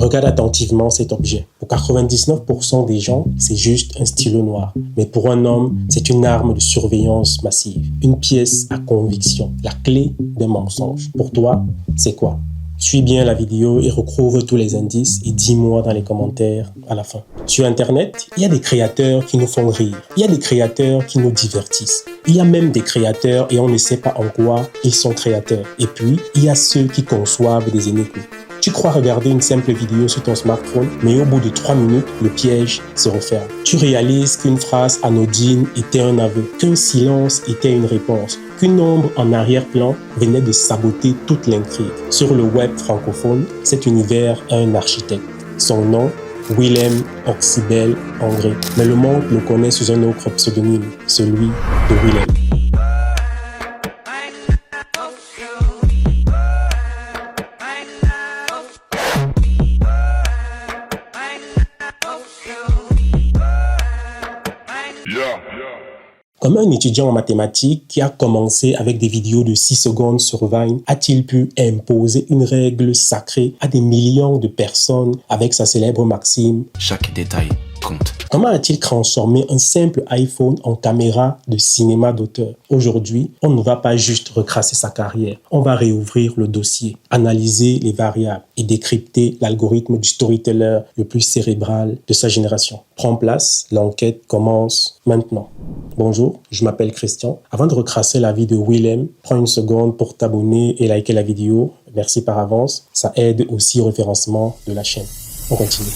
Regarde attentivement cet objet. Pour 99% des gens, c'est juste un stylo noir. Mais pour un homme, c'est une arme de surveillance massive. Une pièce à conviction. La clé d'un mensonge. Pour toi, c'est quoi? Suis bien la vidéo et retrouve tous les indices et dis-moi dans les commentaires à la fin. Sur Internet, il y a des créateurs qui nous font rire. Il y a des créateurs qui nous divertissent. Il y a même des créateurs et on ne sait pas en quoi ils sont créateurs. Et puis, il y a ceux qui conçoivent des énigmes. Tu crois regarder une simple vidéo sur ton smartphone, mais au bout de 3 minutes, le piège se referme. Tu réalises qu'une phrase anodine était un aveu, qu'un silence était une réponse, qu'une ombre en arrière-plan venait de saboter toute l'intrigue. Sur le web francophone, cet univers a un architecte. Son nom, Willem Oxybel André. Mais le monde le connaît sous un autre pseudonyme, celui de Willem. Comme un étudiant en mathématiques qui a commencé avec des vidéos de 6 secondes sur Vine, a-t-il pu imposer une règle sacrée à des millions de personnes avec sa célèbre maxime « Chaque détail compte ». Comment a-t-il transformé un simple iPhone en caméra de cinéma d'auteur? Aujourd'hui, on ne va pas juste recrasser sa carrière, on va réouvrir le dossier, analyser les variables et décrypter l'algorithme du storyteller le plus cérébral de sa génération. Prends place, l'enquête commence maintenant. Bonjour, je m'appelle Christian. Avant de recrasser la vie de Willem, prends une seconde pour t'abonner et liker la vidéo. Merci par avance, ça aide aussi au référencement de la chaîne. On continue.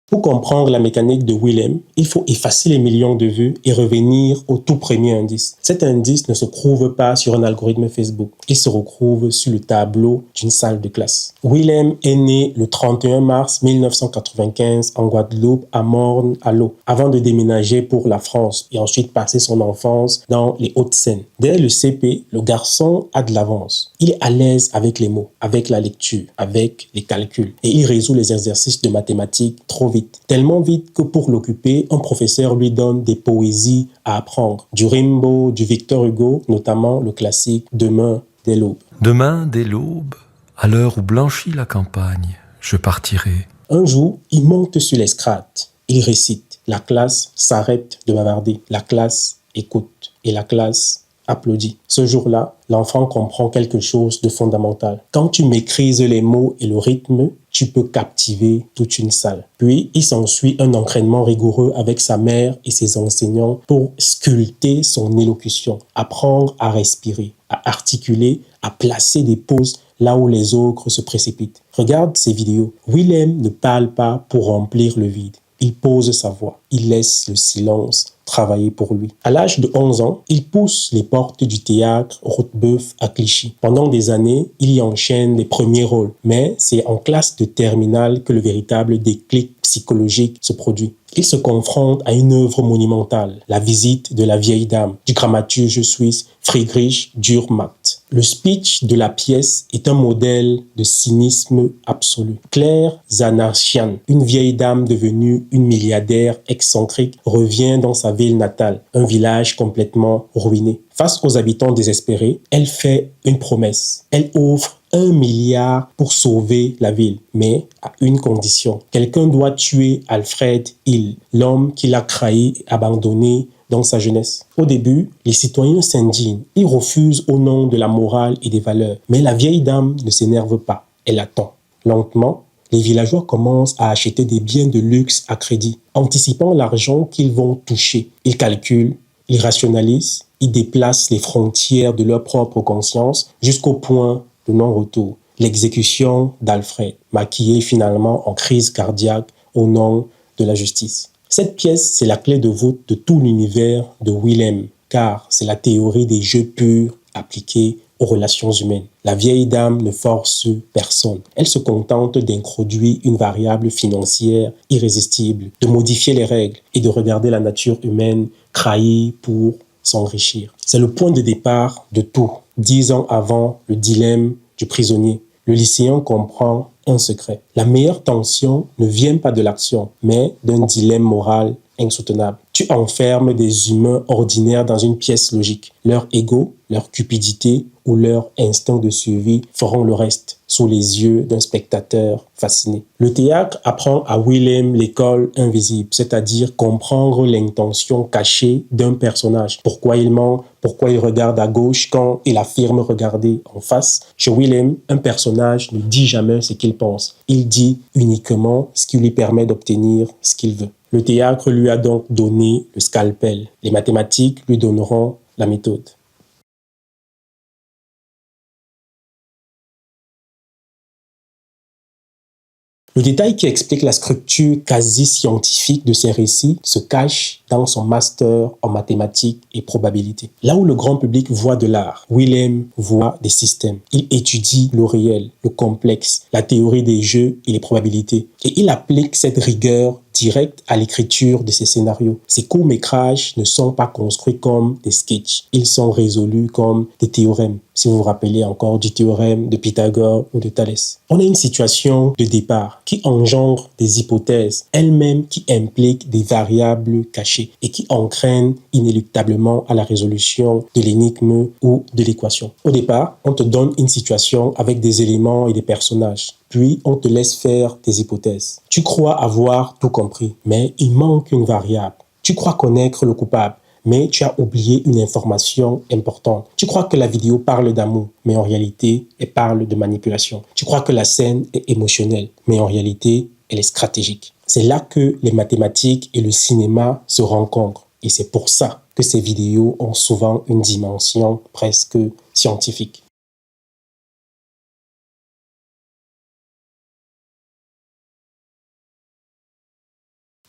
Pour comprendre la mécanique de Willem, il faut effacer les millions de vues et revenir au tout premier indice. Cet indice ne se trouve pas sur un algorithme Facebook. Il se retrouve sur le tableau d'une salle de classe. Willem est né le 31 mars 1995 en Guadeloupe, à Morne, à l'eau, avant de déménager pour la France et ensuite passer son enfance dans les Hauts-de-Seine. Dès le CP, le garçon a de l'avance. Il est à l'aise avec les mots, avec la lecture, avec les calculs et il résout les exercices de mathématiques trop vite. Tellement vite que pour l'occuper, un professeur lui donne des poésies à apprendre. Du Rimbaud, du Victor Hugo, notamment le classique « Demain dès l'aube ». Demain dès l'aube, à l'heure où blanchit la campagne, je partirai. Un jour, il monte sur l'estrade. Il récite. La classe s'arrête de bavarder. La classe écoute. Et la classe applaudit. Ce jour-là, l'enfant comprend quelque chose de fondamental. Quand tu maîtrises les mots et le rythme, tu peux captiver toute une salle. Puis, il s'ensuit un entraînement rigoureux avec sa mère et ses enseignants pour sculpter son élocution, apprendre à respirer, à articuler, à placer des pauses là où les autres se précipitent. Regarde ces vidéos. Willem ne parle pas pour remplir le vide. Il pose sa voix. Il laisse le silence travailler pour lui. À l'âge de 11 ans, il pousse les portes du théâtre Rotebeuf à Clichy. Pendant des années, il y enchaîne les premiers rôles. Mais c'est en classe de terminale que le véritable déclic psychologique se produit. Il se confronte à une œuvre monumentale, La visite de la vieille dame, du dramaturge suisse Friedrich Dürrenmatt. Le speech de la pièce est un modèle de cynisme absolu. Claire Zanarchian, une vieille dame devenue une milliardaire excentrique, revient dans sa ville natale, un village complètement ruiné. Face aux habitants désespérés, elle fait une promesse. Elle offre 1 milliard pour sauver la ville, mais à une condition. Quelqu'un doit tuer Alfred Hill, l'homme qui l'a trahi et abandonné dans sa jeunesse. Au début, les citoyens s'indignent. Ils refusent au nom de la morale et des valeurs. Mais la vieille dame ne s'énerve pas. Elle attend. Lentement, les villageois commencent à acheter des biens de luxe à crédit, anticipant l'argent qu'ils vont toucher. Ils calculent, ils rationalisent, ils déplacent les frontières de leur propre conscience jusqu'au point de non-retour. L'exécution d'Alfred, maquillé finalement en crise cardiaque au nom de la justice. Cette pièce, c'est la clé de voûte de tout l'univers de Willem, car c'est la théorie des jeux purs appliqués aux relations humaines. La vieille dame ne force personne. Elle se contente d'introduire une variable financière irrésistible, de modifier les règles et de regarder la nature humaine trahie pour s'enrichir. C'est le point de départ de tout. 10 ans avant le dilemme du prisonnier, le lycéen comprend un secret. La meilleure tension ne vient pas de l'action, mais d'un dilemme moral insoutenable. Tu enfermes des humains ordinaires dans une pièce logique. Leur ego, leur cupidité ou leur instinct de survie feront le reste sous les yeux d'un spectateur fasciné. Le théâtre apprend à Willem l'école invisible, c'est-à-dire comprendre l'intention cachée d'un personnage. Pourquoi il ment, pourquoi il regarde à gauche quand il affirme regarder en face. Chez Willem, un personnage ne dit jamais ce qu'il pense. Il dit uniquement ce qui lui permet d'obtenir ce qu'il veut. Le théâtre lui a donc donné le scalpel. Les mathématiques lui donneront la méthode. Le détail qui explique la structure quasi scientifique de ces récits se cache dans son master en mathématiques et probabilité. Là où le grand public voit de l'art, Willem voit des systèmes. Il étudie le réel, le complexe, la théorie des jeux et les probabilités. Et il applique cette rigueur directe à l'écriture de ses scénarios. Ces courts-métrages ne sont pas construits comme des sketchs. Ils sont résolus comme des théorèmes. Si vous vous rappelez encore du théorème de Pythagore ou de Thalès. On a une situation de départ qui engendre des hypothèses, elles-mêmes qui impliquent des variables cachées et qui entraînent inéluctablement à la résolution de l'énigme ou de l'équation. Au départ, on te donne une situation avec des éléments et des personnages. Puis, on te laisse faire tes hypothèses. Tu crois avoir tout compris, mais il manque une variable. Tu crois connaître le coupable, mais tu as oublié une information importante. Tu crois que la vidéo parle d'amour, mais en réalité, elle parle de manipulation. Tu crois que la scène est émotionnelle, mais en réalité, elle est stratégique. C'est là que les mathématiques et le cinéma se rencontrent. Et c'est pour ça que ces vidéos ont souvent une dimension presque scientifique.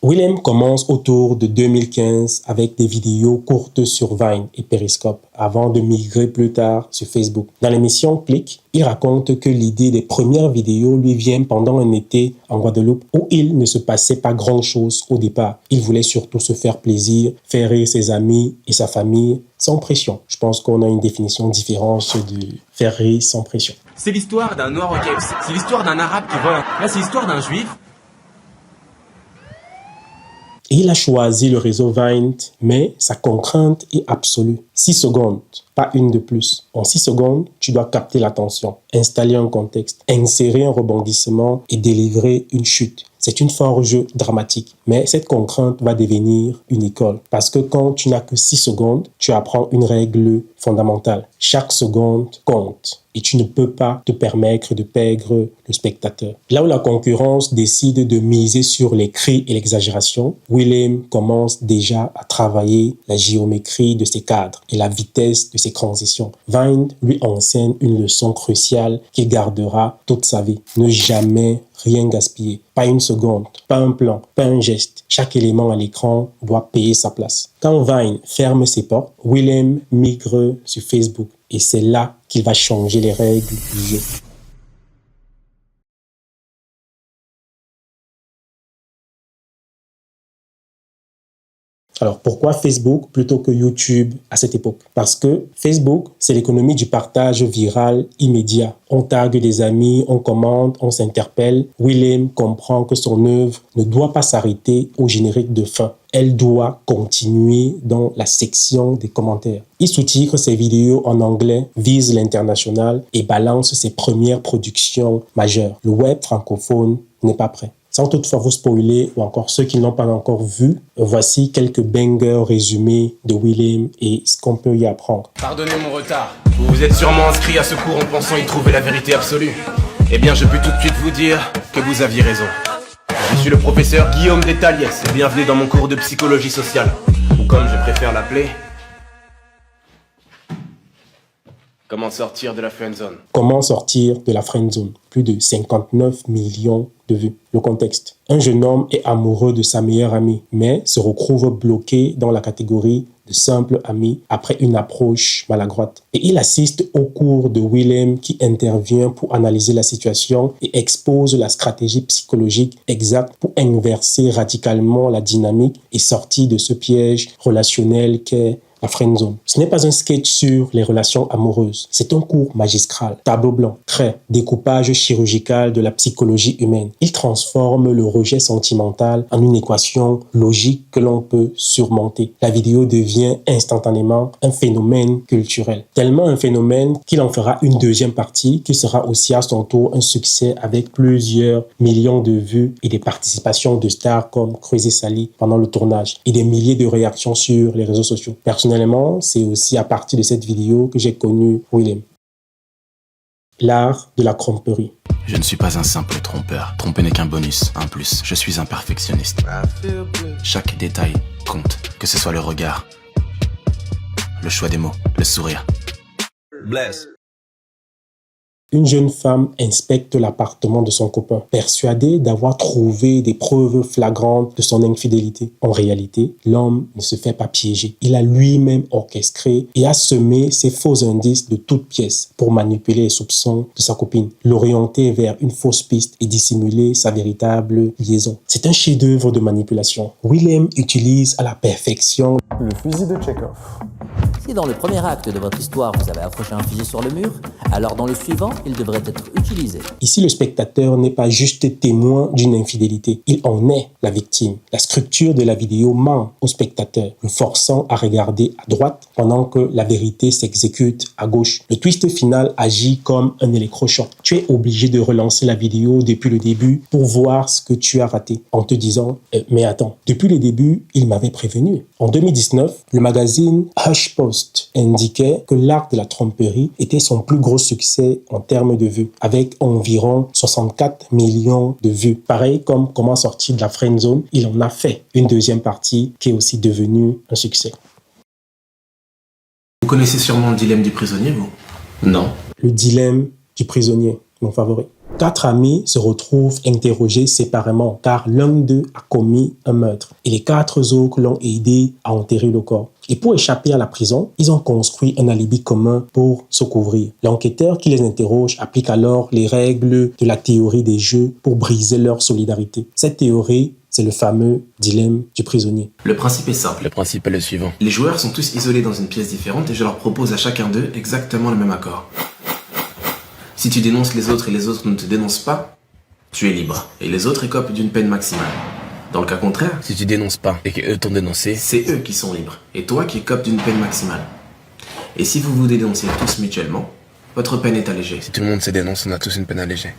Willem commence autour de 2015 avec des vidéos courtes sur Vine et Periscope avant de migrer plus tard sur Facebook. Dans l'émission Click, il raconte que l'idée des premières vidéos lui vient pendant un été en Guadeloupe où il ne se passait pas grand-chose au départ. Il voulait surtout se faire plaisir, faire rire ses amis et sa famille sans pression. Je pense qu'on a une définition différente de faire rire sans pression. C'est l'histoire d'un noir au KFC. C'est l'histoire d'un arabe qui vole. Là, c'est l'histoire d'un juif. Et il a choisi le réseau Vine, mais sa contrainte est absolue. 6 secondes, pas une de plus. En 6 secondes, tu dois capter l'attention, installer un contexte, insérer un rebondissement et délivrer une chute. C'est une forge dramatique, mais cette contrainte va devenir une école. Parce que quand tu n'as que 6 secondes, tu apprends une règle fondamentale. Chaque seconde compte et tu ne peux pas te permettre de perdre le spectateur. Là où la concurrence décide de miser sur les cris et l'exagération, Willem commence déjà à travailler la géométrie de ses cadres et la vitesse de ses transitions. Vine lui enseigne une leçon cruciale qu'il gardera toute sa vie. Ne jamais rien gaspiller. Pas une seconde, pas un plan, pas un geste. Chaque élément à l'écran doit payer sa place. Quand Vine ferme ses portes, Willem migre sur Facebook. Et c'est là qu'il va changer les règles du jeu. Alors, pourquoi Facebook plutôt que YouTube à cette époque? Parce que Facebook, c'est l'économie du partage viral immédiat. On tague des amis, on commente, on s'interpelle. Willem comprend que son œuvre ne doit pas s'arrêter au générique de fin. Elle doit continuer dans la section des commentaires. Il sous-titre ses vidéos en anglais, vise l'international et balance ses premières productions majeures. Le web francophone n'est pas prêt. Sans toutefois vous spoiler, ou encore ceux qui ne l'ont pas encore vu, voici quelques bangers résumés de Willem et ce qu'on peut y apprendre. Pardonnez mon retard. Vous vous êtes sûrement inscrit à ce cours en pensant y trouver la vérité absolue. Eh bien, je peux tout de suite vous dire que vous aviez raison. Je suis le professeur Guillaume Détaliès et bienvenue dans mon cours de psychologie sociale. Ou comme je préfère l'appeler, comment sortir de la friendzone. Comment sortir de la friendzone? Plus de 59 millions de vues. Le contexte. Un jeune homme est amoureux de sa meilleure amie, mais se retrouve bloqué dans la catégorie de simple ami après une approche maladroite. Et il assiste au cours de Willem qui intervient pour analyser la situation et expose la stratégie psychologique exacte pour inverser radicalement la dynamique et sortir de ce piège relationnel qu'est la friend zone. Ce n'est pas un sketch sur les relations amoureuses. C'est un cours magistral. Tableau blanc, trait, découpage chirurgical de la psychologie humaine. Il transforme le rejet sentimental en une équation logique que l'on peut surmonter. La vidéo devient instantanément un phénomène culturel. Tellement un phénomène qu'il en fera une deuxième partie qui sera aussi à son tour un succès avec plusieurs millions de vues et des participations de stars comme Crazy Sally pendant le tournage et des milliers de réactions sur les réseaux sociaux. Personnellement, c'est aussi à partir de cette vidéo que j'ai connu Willem. L'art de la tromperie. Je ne suis pas un simple trompeur. Tromper n'est qu'un bonus, un plus. Je suis un perfectionniste. Chaque détail compte, que ce soit le regard, le choix des mots, le sourire. Bless. Une jeune femme inspecte l'appartement de son copain, persuadée d'avoir trouvé des preuves flagrantes de son infidélité. En réalité, l'homme ne se fait pas piéger. Il a lui-même orchestré et a semé ses faux indices de toutes pièces pour manipuler les soupçons de sa copine, l'orienter vers une fausse piste et dissimuler sa véritable liaison. C'est un chef-d'œuvre de manipulation. Willem utilise à la perfection le fusil de Tchekhov. Si dans le premier acte de votre histoire, vous avez accroché un fusil sur le mur, alors dans le suivant, il devrait être utilisé. Ici, le spectateur n'est pas juste témoin d'une infidélité, il en est la victime. La structure de la vidéo ment au spectateur, le forçant à regarder à droite pendant que la vérité s'exécute à gauche. Le twist final agit comme un électrochoc. Tu es obligé de relancer la vidéo depuis le début pour voir ce que tu as raté, en te disant « Mais attends, depuis le début, il m'avait prévenu ». En 2019, le magazine HuffPost indiquait que l'art de la tromperie était son plus gros succès en termes de vues, avec environ 64 millions de vues. Pareil comme Comment sortir de la friend zone, il en a fait une deuxième partie qui est aussi devenue un succès. Vous connaissez sûrement le dilemme du prisonnier, vous? Non. Le dilemme du prisonnier, mon favori. 4 amis se retrouvent interrogés séparément car l'un d'eux a commis un meurtre et les 4 autres l'ont aidé à enterrer le corps. Et pour échapper à la prison, ils ont construit un alibi commun pour se couvrir. L'enquêteur qui les interroge applique alors les règles de la théorie des jeux pour briser leur solidarité. Cette théorie, c'est le fameux dilemme du prisonnier. Le principe est simple. Le principe est le suivant. Les joueurs sont tous isolés dans une pièce différente et je leur propose à chacun d'eux exactement le même accord. Si tu dénonces les autres et les autres ne te dénoncent pas, tu es libre. Et les autres écopent d'une peine maximale. Dans le cas contraire, si tu dénonces pas et qu'eux t'ont dénoncé, c'est eux qui sont libres. Et toi qui écopes d'une peine maximale. Et si vous vous dénoncez tous mutuellement, votre peine est allégée. Si tout le monde se dénonce, on a tous une peine allégée.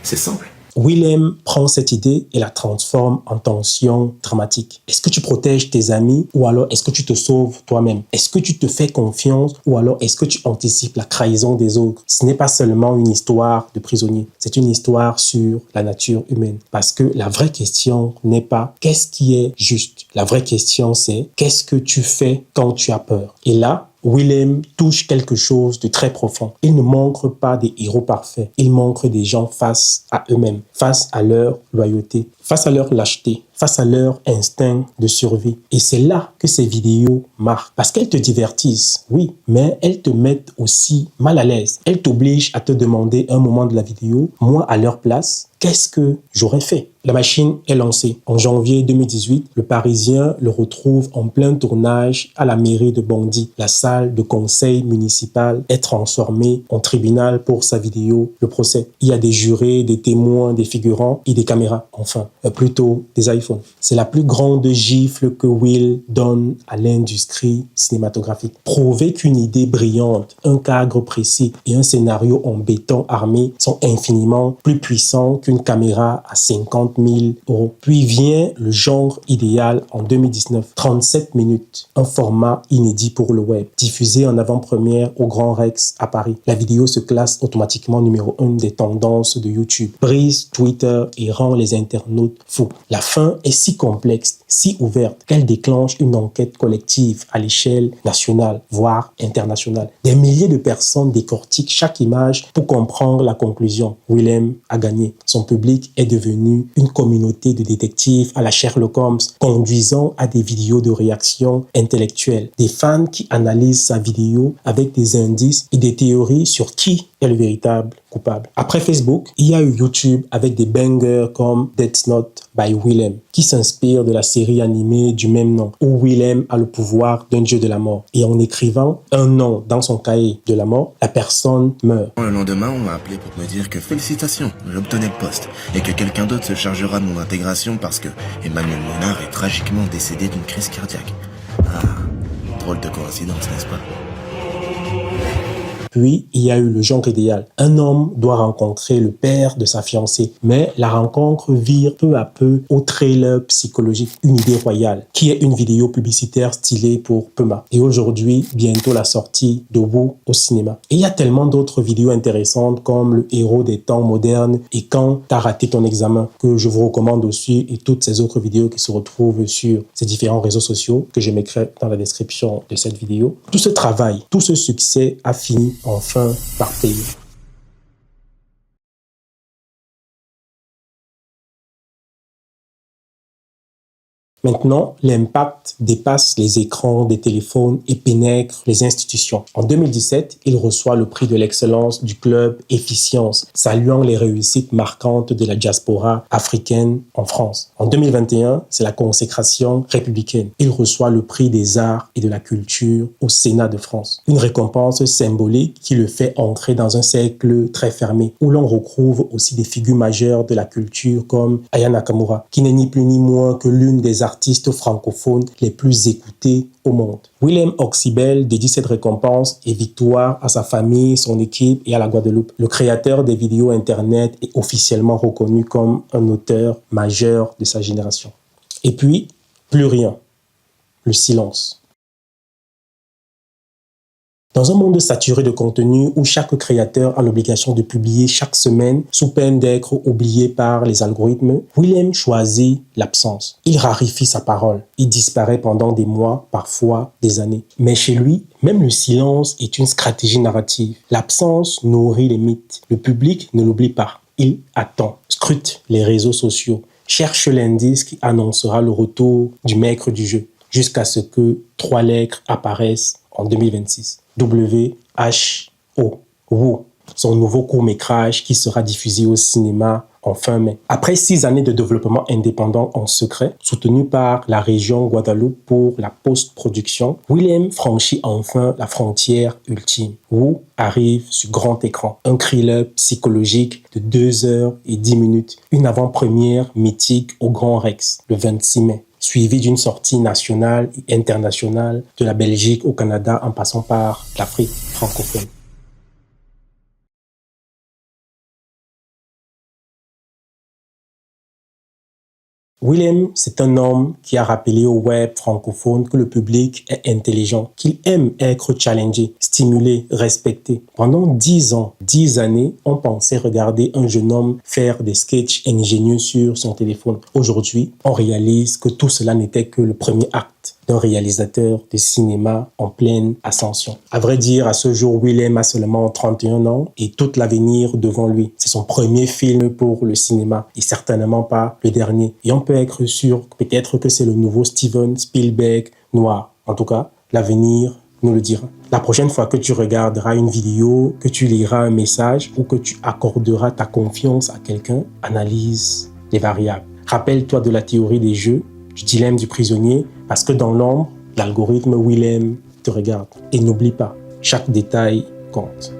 C'est simple. Willem prend cette idée et la transforme en tension dramatique. Est-ce que tu protèges tes amis ou alors est-ce que tu te sauves toi-même? Est-ce que tu te fais confiance ou alors est-ce que tu anticipes la trahison des autres? Ce n'est pas seulement une histoire de prisonnier, c'est une histoire sur la nature humaine. Parce que la vraie question n'est pas qu'est-ce qui est juste. La vraie question c'est qu'est-ce que tu fais quand tu as peur? Et là, Willem touche quelque chose de très profond. Il ne montre pas des héros parfaits. Il montre des gens face à eux-mêmes, face à leur loyauté, face à leur lâcheté, face à leur instinct de survie. Et c'est là que ces vidéos marquent. Parce qu'elles te divertissent, oui, mais elles te mettent aussi mal à l'aise. Elles t'obligent à te demander un moment de la vidéo, moi à leur place, qu'est-ce que j'aurais fait? La machine est lancée. En janvier 2018, le Parisien le retrouve en plein tournage à la mairie de Bondy. La salle de conseil municipal est transformée en tribunal pour sa vidéo, le procès. Il y a des jurés, des témoins, des figurants et des caméras. Enfin, plutôt des iPhones. C'est la plus grande gifle que Will donne à l'industrie cinématographique. Prouver qu'une idée brillante, un cadre précis et un scénario en béton armé sont infiniment plus puissants qu'une caméra à 50 000 €. Puis vient le genre idéal en 2019, 37 minutes, un format inédit pour le web, diffusé en avant-première au Grand Rex à Paris. La vidéo se classe automatiquement numéro 1 des tendances de YouTube, brise Twitter et rend les internautes fous. La fin est si complexe, si ouverte, qu'elle déclenche une enquête collective à l'échelle nationale, voire internationale. Des milliers de personnes décortiquent chaque image pour comprendre la conclusion. Willem a gagné. Son public est devenu une communauté de détectives à la Sherlock Holmes, conduisant à des vidéos de réaction intellectuelle. Des fans qui analysent sa vidéo avec des indices et des théories sur qui est le véritable coupable. coupable. Après Facebook, il y a eu YouTube avec des bangers comme Death Note by Willem, qui s'inspire de la série animée du même nom, où Willem a le pouvoir d'un dieu de la mort. Et en écrivant un nom dans son cahier de la mort, la personne meurt. Le lendemain, on m'a appelé pour me dire que félicitations, j'obtenais le poste, et que quelqu'un d'autre se chargera de mon intégration parce que Emmanuel Mounard est tragiquement décédé d'une crise cardiaque. Ah, drôle de coïncidence, n'est-ce pas? Puis, il y a eu le genre idéal. Un homme doit rencontrer le père de sa fiancée, mais la rencontre vire peu à peu au trailer psychologique Une idée royale, qui est une vidéo publicitaire stylée pour Puma. Et aujourd'hui, bientôt la sortie de Wu au cinéma. Et il y a tellement d'autres vidéos intéressantes comme Le héros des temps modernes et Quand t'as raté ton examen, que je vous recommande aussi, et toutes ces autres vidéos qui se retrouvent sur ces différents réseaux sociaux que je mettrai dans la description de cette vidéo. Tout ce travail, tout ce succès a fini enfin par payer. Maintenant, l'impact dépasse les écrans des téléphones et pénètre les institutions. En 2017, il reçoit le prix de l'excellence du club Efficience, saluant les réussites marquantes de la diaspora africaine en France. En 2021, c'est la consécration républicaine. Il reçoit le prix des arts et de la culture au Sénat de France. Une récompense symbolique qui le fait entrer dans un cercle très fermé, où l'on retrouve aussi des figures majeures de la culture comme Aya Nakamura, qui n'est ni plus ni moins que l'une des artistes francophones les plus écoutés au monde. Willem Oxibel dédie cette récompense et victoire à sa famille, son équipe et à la Guadeloupe. Le créateur des vidéos Internet est officiellement reconnu comme un auteur majeur de sa génération. Et puis, plus rien. Le silence. Dans un monde saturé de contenu où chaque créateur a l'obligation de publier chaque semaine sous peine d'être oublié par les algorithmes, Willem choisit l'absence. Il raréfie sa parole. Il disparaît pendant des mois, parfois des années. Mais chez lui, même le silence est une stratégie narrative. L'absence nourrit les mythes. Le public ne l'oublie pas. Il attend, scrute les réseaux sociaux, cherche l'indice qui annoncera le retour du maître du jeu, jusqu'à ce que 3 lettres apparaissent en 2026. W.H.O. Wu, son nouveau court-métrage qui sera diffusé au cinéma en fin mai. Après 6 années de développement indépendant en secret, soutenu par la région Guadeloupe pour la post-production, Willem franchit enfin la frontière ultime. Wu arrive sur grand écran. Un thriller psychologique de 2h10, une avant-première mythique au Grand Rex le 26 mai. Suivi d'une sortie nationale et internationale de la Belgique au Canada en passant par l'Afrique francophone. Willem, c'est un homme qui a rappelé au web francophone que le public est intelligent, qu'il aime être challengé, stimulé, respecté. Pendant 10 ans, 10 années, on pensait regarder un jeune homme faire des sketchs ingénieux sur son téléphone. Aujourd'hui, on réalise que tout cela n'était que le premier acte d'un réalisateur de cinéma en pleine ascension. À vrai dire, à ce jour, Willem a seulement 31 ans et tout l'avenir devant lui. C'est son premier film pour le cinéma et certainement pas le dernier. Et on peut être sûr peut-être que c'est le nouveau Steven Spielberg noir. En tout cas, l'avenir nous le dira. La prochaine fois que tu regarderas une vidéo, que tu liras un message ou que tu accorderas ta confiance à quelqu'un, analyse les variables. Rappelle-toi de la théorie des jeux, du dilemme du prisonnier, parce que dans l'ombre, l'algorithme Willem te regarde. Et n'oublie pas, chaque détail compte.